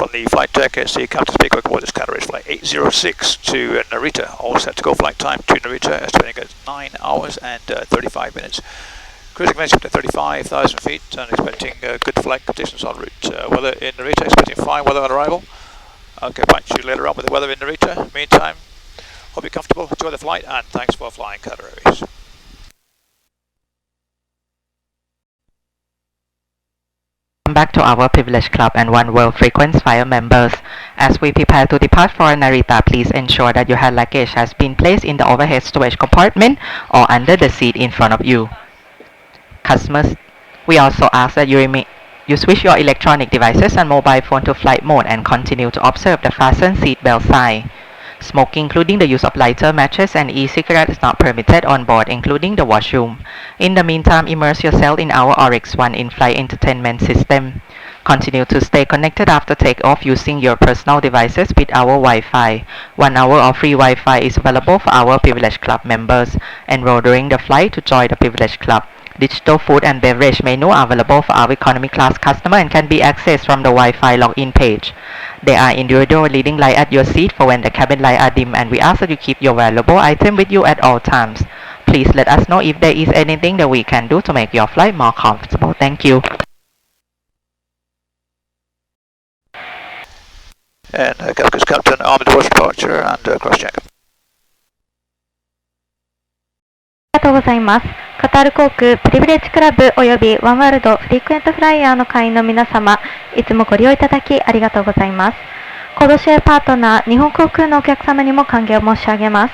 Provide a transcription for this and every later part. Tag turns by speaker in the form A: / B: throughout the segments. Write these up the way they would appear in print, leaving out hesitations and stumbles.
A: on the flight deck. It's the captain speaker aboard this Qatar Airways flight 806 to Narita. All set to go. Flight time to Narita, estimating at 9 hours and 35 minutes. Cruising commencing up to 35,000 feet and expecting good flight conditions en route. Weather in Narita, expecting fine weather on arrival. Okay, back to you later on with the weather in Narita. Meantime, hope you're comfortable, enjoy the flight, and thanks for flying Qatar Airways.
B: Back to our Privilege Club and One World Frequent Flyer members. As we prepare to depart for Narita, please ensure that your hand luggage has been placed in the overhead storage compartment or under the seat in front of you. Customers, we also ask that you switch your electronic devices and mobile phone to flight mode and continue to observe the fasten seatbelt sign. Smoking, including the use of lighter matches and e-cigarettes, is not permitted on board, including the washroom. In the meantime, immerse yourself in our RX-1 in-flight entertainment system. Continue to stay connected after takeoff using your personal devices with our Wi-Fi. 1 hour of free Wi-Fi is available for our Privilege Club members. Enroll during the flight to join the Privilege Club. Digital food and beverage menu are available for our economy class customer and can be accessed from the Wi-Fi login page. There are individual leading light at your seat for when the cabin lights are dim, and we ask that you keep your valuable item with you at all times. Please let us know if there is anything that we can do to make your flight more comfortable. Thank you.
A: And Captain, arm and watch departure and cross-check.
C: ありがとうございます。カタール航空プリビレッジクラブおよびワンワールドフリークエントフライヤーの会員の皆様、いつもご利用いただきありがとうございます。コードシェアパートナー日本航空のお客様にも歓迎を申し上げます。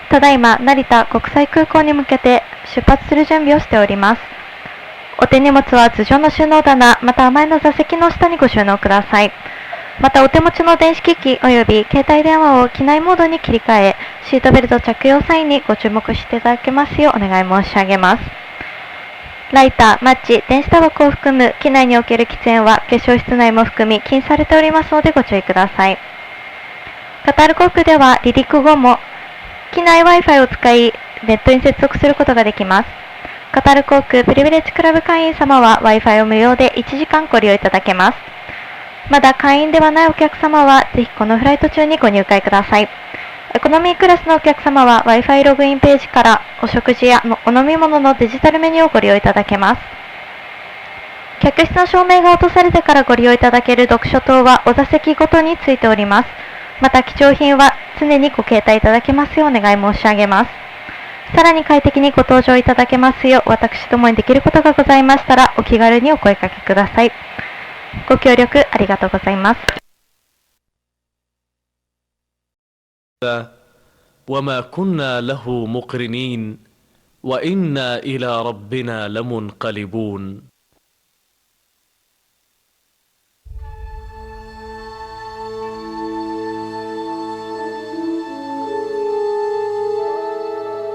C: ただいま成田国際空港に向けて出発する準備をしております。お手荷物は頭上の収納棚または前の座席の下にご収納ください。またお手持ちの電子機器および携帯電話を機内モードに切り替え、シートベルト着用際にご注目していただけますようお願い申し上げます。ライター、マッチ、電子タバコを含む機内における喫煙は化粧室内も含み禁止されておりますのでご注意ください。カタール航空では離陸後も機内 Wi-Fi を使いネットに接続することができます。カタール航空プリビレッジクラブ会員様は Wi-Fi を無料で1時間ご利用いただけます。まだ会員ではないお客様はぜひこのフライト中にご入会ください。エコノミークラスのお客様は Wi-Fi ログインページからお食事やお飲み物のデジタルメニューをご利用いただけます。客室の照明が落とされてからご利用いただける読書灯はお座席ごとについております。また貴重品は常にご携帯いただけますようお願い申し上げます。さらに快適にご搭乗いただけますよう私どもにできることがございましたらお気軽にお声掛けください。ご協力ありがとうございます。
D: وما كنا له مقرنين وإنا إلى ربنا لمنقلبون.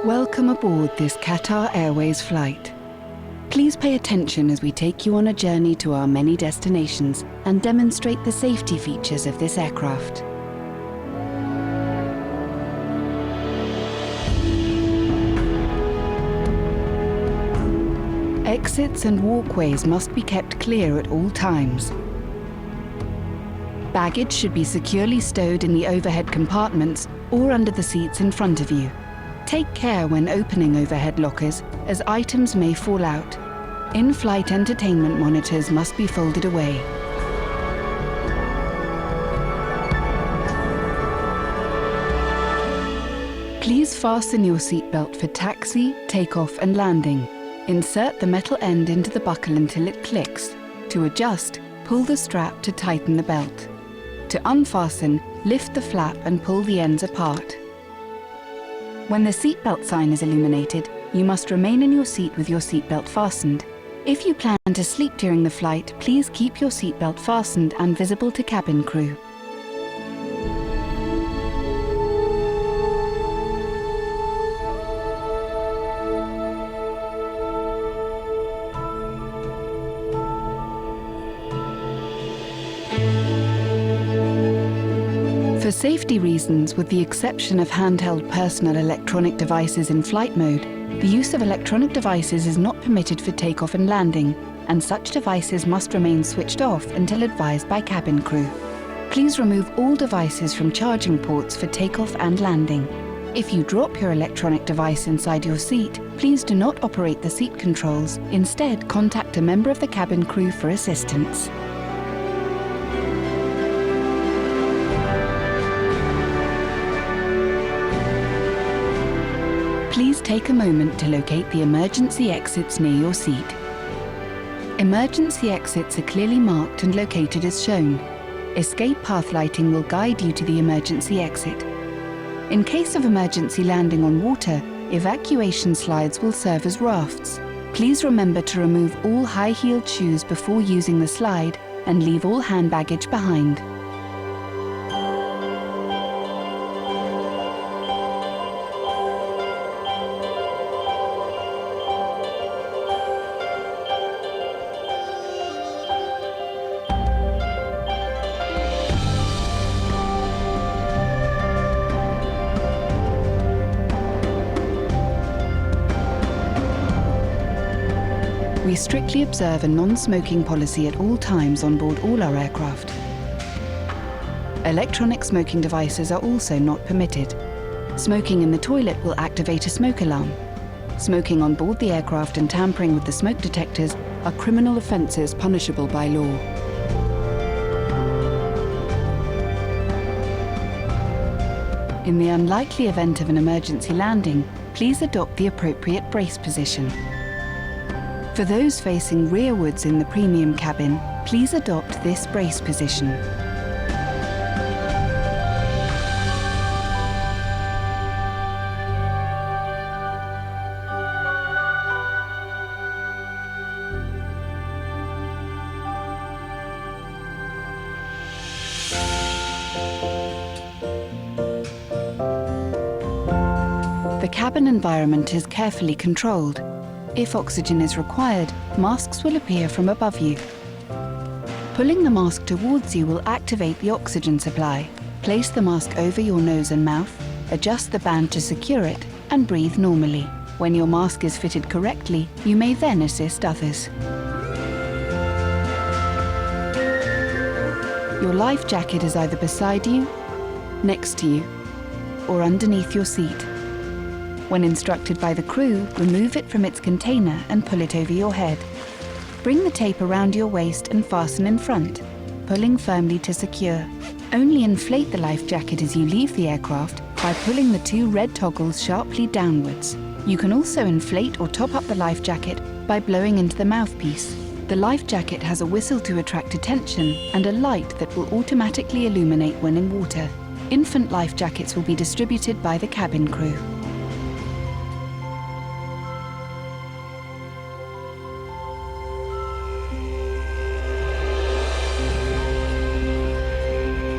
E: Welcome aboard this Qatar Airways flight. Please pay attention as we take you on a journey to our many destinations and demonstrate the safety features of this aircraft. Exits and walkways must be kept clear at all times. Baggage should be securely stowed in the overhead compartments or under the seats in front of you. Take care when opening overhead lockers, as items may fall out. In-flight entertainment monitors must be folded away. Please fasten your seatbelt for taxi, takeoff and landing. Insert the metal end into the buckle until it clicks. To adjust, pull the strap to tighten the belt. To unfasten, lift the flap and pull the ends apart. When the seatbelt sign is illuminated, you must remain in your seat with your seatbelt fastened. If you plan to sleep during the flight, please keep your seatbelt fastened and visible to cabin crew. For safety reasons, with the exception of handheld personal electronic devices in flight mode, the use of electronic devices is not permitted for takeoff and landing, and such devices must remain switched off until advised by cabin crew. Please remove all devices from charging ports for takeoff and landing. If you drop your electronic device inside your seat, please do not operate the seat controls. Instead, contact a member of the cabin crew for assistance. Please take a moment to locate the emergency exits near your seat. Emergency exits are clearly marked and located as shown. Escape path lighting will guide you to the emergency exit. In case of emergency landing on water, evacuation slides will serve as rafts. Please remember to remove all high-heeled shoes before using the slide and leave all hand baggage behind. We strictly observe a non-smoking policy at all times on board all our aircraft. Electronic smoking devices are also not permitted. Smoking in the toilet will activate a smoke alarm. Smoking on board the aircraft and tampering with the smoke detectors are criminal offences punishable by law. In the unlikely event of an emergency landing, please adopt the appropriate brace position. For those facing rearwards in the premium cabin, please adopt this brace position. The cabin environment is carefully controlled. If oxygen is required, masks will appear from above you. Pulling the mask towards you will activate the oxygen supply. Place the mask over your nose and mouth, adjust the band to secure it, and breathe normally. When your mask is fitted correctly, you may then assist others. Your life jacket is either beside you, next to you, or underneath your seat. When instructed by the crew, remove it from its container and pull it over your head. Bring the tape around your waist and fasten in front, pulling firmly to secure. Only inflate the life jacket as you leave the aircraft by pulling the two red toggles sharply downwards. You can also inflate or top up the life jacket by blowing into the mouthpiece. The life jacket has a whistle to attract attention and a light that will automatically illuminate when in water. Infant life jackets will be distributed by the cabin crew.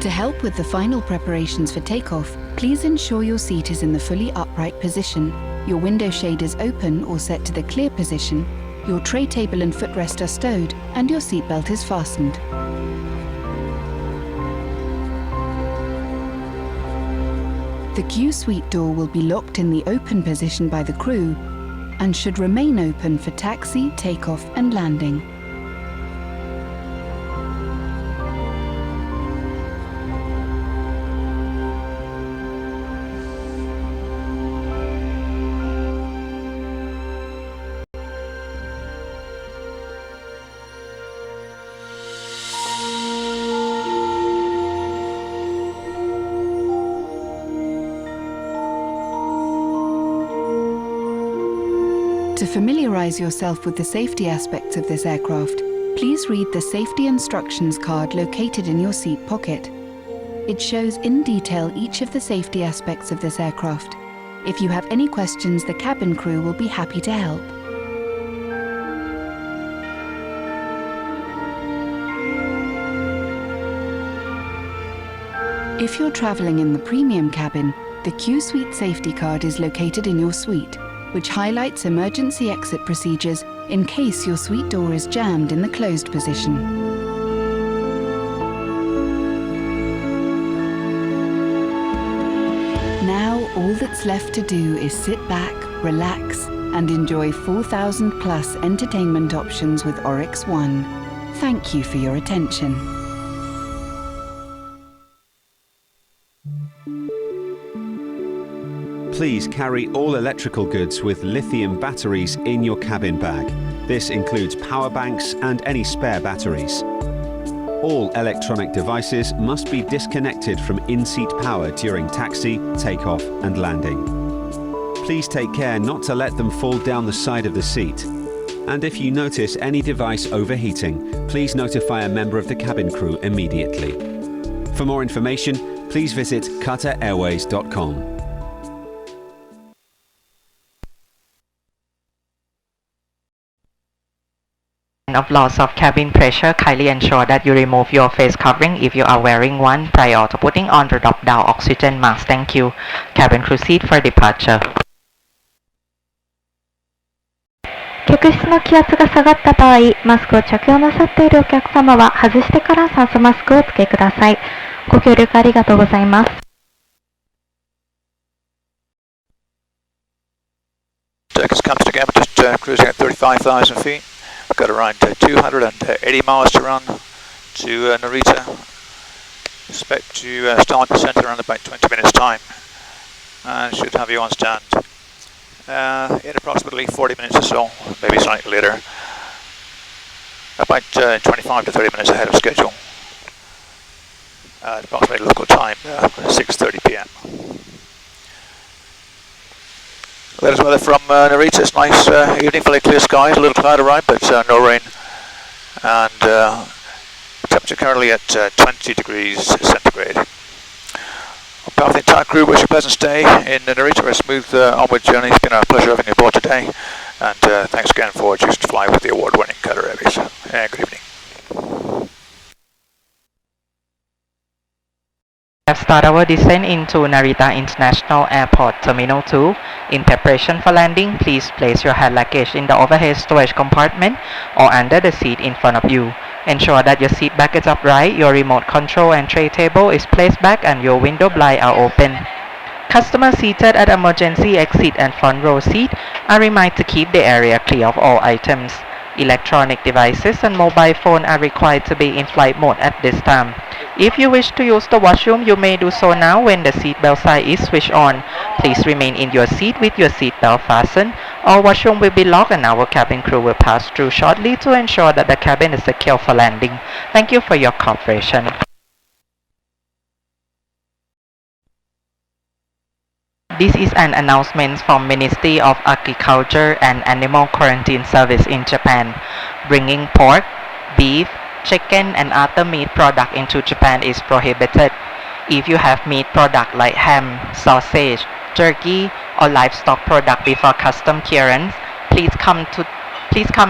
E: To help with the final preparations for takeoff, please ensure your seat is in the fully upright position, your window shade is open or set to the clear position, your tray table and footrest are stowed, and your seatbelt is fastened. The Q suite door will be locked in the open position by the crew and should remain open for taxi, takeoff and landing. To familiarize yourself with the safety aspects of this aircraft, please read the safety instructions card located in your seat pocket. It shows in detail each of the safety aspects of this aircraft. If you have any questions, the cabin crew will be happy to help. If you're traveling in the premium cabin, the Q Suite safety card is located in your suite, which highlights emergency exit procedures in case your suite door is jammed in the closed position. Now all that's left to do is sit back, relax, and enjoy 4,000 plus entertainment options with Oryx One. Thank you for your attention.
F: Please carry all electrical goods with lithium batteries in your cabin bag. This includes power banks and any spare batteries. All electronic devices must be disconnected from in-seat power during taxi, takeoff and landing. Please take care not to let them fall down the side of the seat. And if you notice any device overheating, please notify a member of the cabin crew immediately. For more information, please visit QatarAirways.com.
B: Of loss of cabin pressure, kindly ensure that you remove your face covering if you are wearing one prior to putting on the drop-down oxygen mask. Thank you. Cabin crew seat for departure.
C: 客室の気圧が下がった場合、マスクを着用なさっているお客様は外してから酸素マスクをお付けください。ご協力ありがとうございます。
A: Deck is coming again, just cruising at 35,000 feet. We've got around 280 miles to run to Narita. Expect to start descent around about 20 minutes time and should have you on stand in approximately 40 minutes or so, maybe slightly later, about 25 to 30 minutes ahead of schedule at approximately local time, 6:30 p.m. Latest weather from Narita. It's nice evening, fairly clear skies, a little cloud around, but no rain. And temperature currently at 20 degrees centigrade. On behalf of the entire crew, wish you a pleasant stay in Narita, a smooth onward journey. It's been a pleasure having you aboard today. And thanks again for choosing to fly with the award-winning Qatar Airways. Good evening.
B: We have started our descent into Narita International Airport Terminal 2. In preparation for landing, please place your hand luggage in the overhead storage compartment or under the seat in front of you. Ensure that your seat back is upright, your remote control and tray table is placed back and your window blinds are open. Customers seated at emergency exit and front row seat are reminded to keep the area clear of all items. Electronic devices and mobile phone are required to be in flight mode at this time. If you wish to use the washroom, you may do so now when the seatbelt sign is switched on. Please remain in your seat with your seatbelt fastened. All washroom will be locked and our cabin crew will pass through shortly to ensure that the cabin is secure for landing. Thank you for your cooperation. This is an announcement from Ministry of Agriculture and Animal Quarantine Service in Japan. Bringing pork, beef, chicken and other meat product into Japan is prohibited. If you have meat product like ham, sausage, turkey or livestock product before custom clearance, please come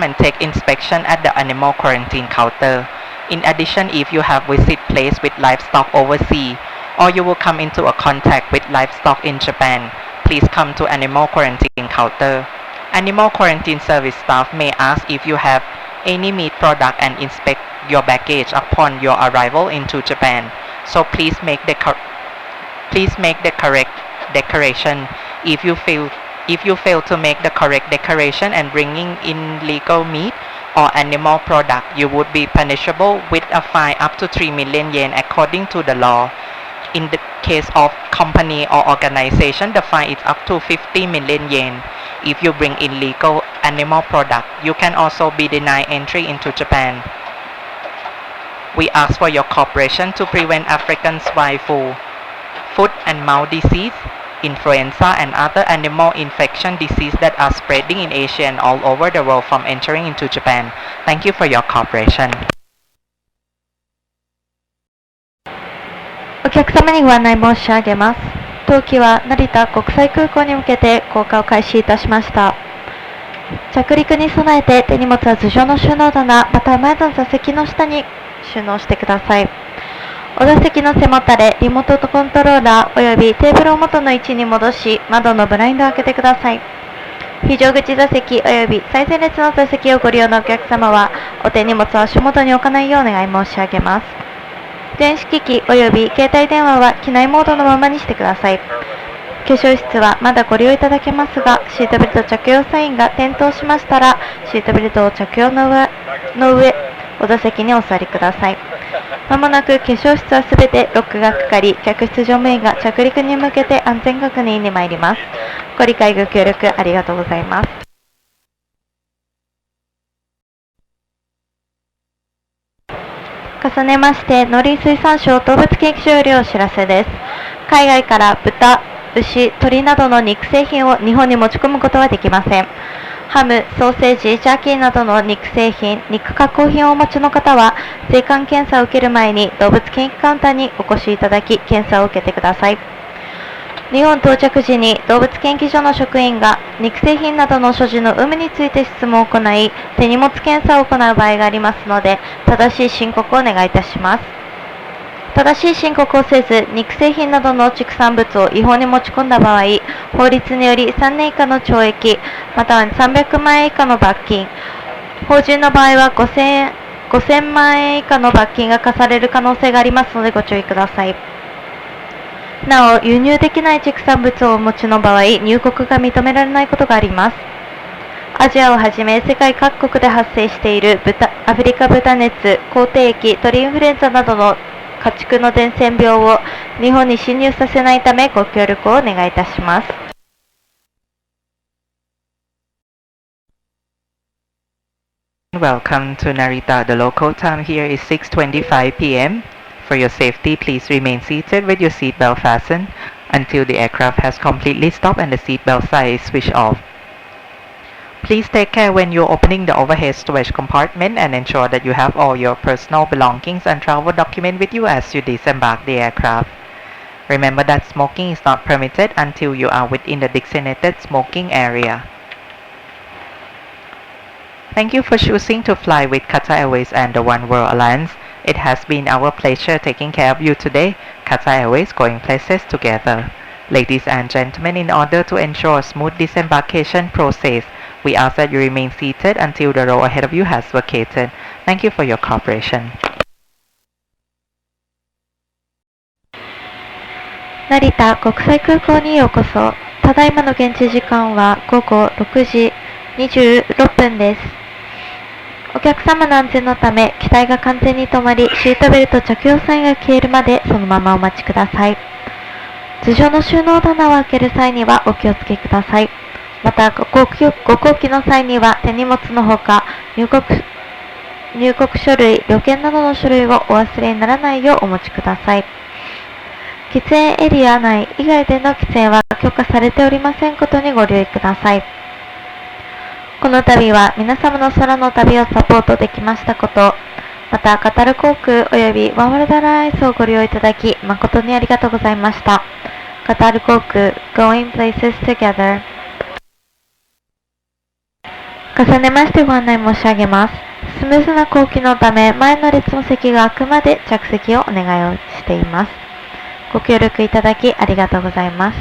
B: and take inspection at the animal quarantine counter. In addition, if you have visit place with livestock overseas or you will come into a contact with livestock in Japan, please come to animal quarantine counter. Animal quarantine service staff may ask if you have any meat product and inspect your baggage upon your arrival into Japan. So please make the correct declaration. If you fail to make the correct declaration and bringing in illegal meat or animal product, you would be punishable with a fine up to 3 million yen according to the law. In the case of company or organization, the fine is up to 50 million yen. If you bring illegal animal product, you can also be denied entry into Japan. We ask for your cooperation to prevent African swine flu, foot and mouth disease, influenza and other animal infection disease that are spreading in Asia and all over the world from entering into Japan. Thank you for your cooperation.
C: お客様にご案内申し上げます。当機は成田国際空港に向けて降下を開始いたしました。着陸に備えて手荷物は頭上の収納棚、または前の座席の下に収納してください。お座席の背もたれ、リモートコントローラーおよびテーブルを元の位置に戻し、窓のブラインドを開けてください。非常口座席および最前列の座席をご利用のお客様は、お手荷物を足元に置かないようお願い申し上げます。電子機器および携帯電話は機内モードのままにしてください。化粧室はまだご利用いただけますが、シートベルト着用サインが点灯しましたら、シートベルトを着用の上、お座席にお座りください。まもなく化粧室はすべてロックがかかり、客室乗務員が着陸に向けて安全確認に参ります。ご理解ご協力ありがとうございます。重ねまして、農林水産省動物検疫所よりお知らせです。海外から豚、牛、鶏などの肉製品を日本に持ち込むことはできません。ハム、ソーセージ、ジャーキーなどの肉製品、肉加工品をお持ちの方は、税関検査を受ける前に動物検疫カウンターにお越しいただき、検査を受けてください。日本到着時に動物検疫所の職員が肉製品などの所持の有無について質問を行い、手荷物検査を行う場合がありますので、正しい申告をお願いいたします。正しい申告をせず、肉製品などの畜産物を違法に持ち込んだ場合、法律により3年以下の懲役、または300万円以下の罰金、法人の場合は5000万円以下の罰金が課される可能性がありますのでご注意ください。なお、輸入できない畜産物をお持ちの場合、入国が認められないことがあります。アジアをはじめ世界各国で発生しているアフリカ豚熱、口蹄疫、鳥インフルエンザなどの家畜の伝染病を日本に侵入させないためご協力をお願いいたします。
B: Welcome to Narita. The local time here is 6:25 p.m. For your safety, please remain seated with your seatbelt fastened until the aircraft has completely stopped and the seatbelt sign is switched off. Please take care when you're opening the overhead storage compartment and ensure that you have all your personal belongings and travel documents with you as you disembark the aircraft. Remember that smoking is not permitted until you are within the designated smoking area. Thank you for choosing to fly with Qatar Airways and the One World Alliance. It has been our pleasure taking care of you today. Qatar Airways going places together. Ladies and gentlemen, in order to ensure a smooth disembarkation process, we ask that you remain seated until the row ahead of you has vacated. Thank you for your cooperation.
C: 成田国際空港にようこそ。ただいまの現地時間は午後6時26分です。お客様の安全のため、機体が完全に止まり、シートベルト着用サインが消えるまでそのままお待ちください。頭上の収納棚を開ける際にはお気をつけください。また、ご航機の際には手荷物のほか、入国書類、旅券などの書類をお忘れにならないようお持ちください。喫煙エリア内以外での喫煙は許可されておりませんことにご留意ください。この度は皆様の空の旅をサポートできましたこと、またカタール航空及びワンワールドアライアンスをご利用いただき誠にありがとうございました。カタール航空 Going Places Together。重ねましてご案内申し上げます。スムーズな航機のため前の列の席が空くまで着席をお願いをしています。ご協力いただきありがとうございます。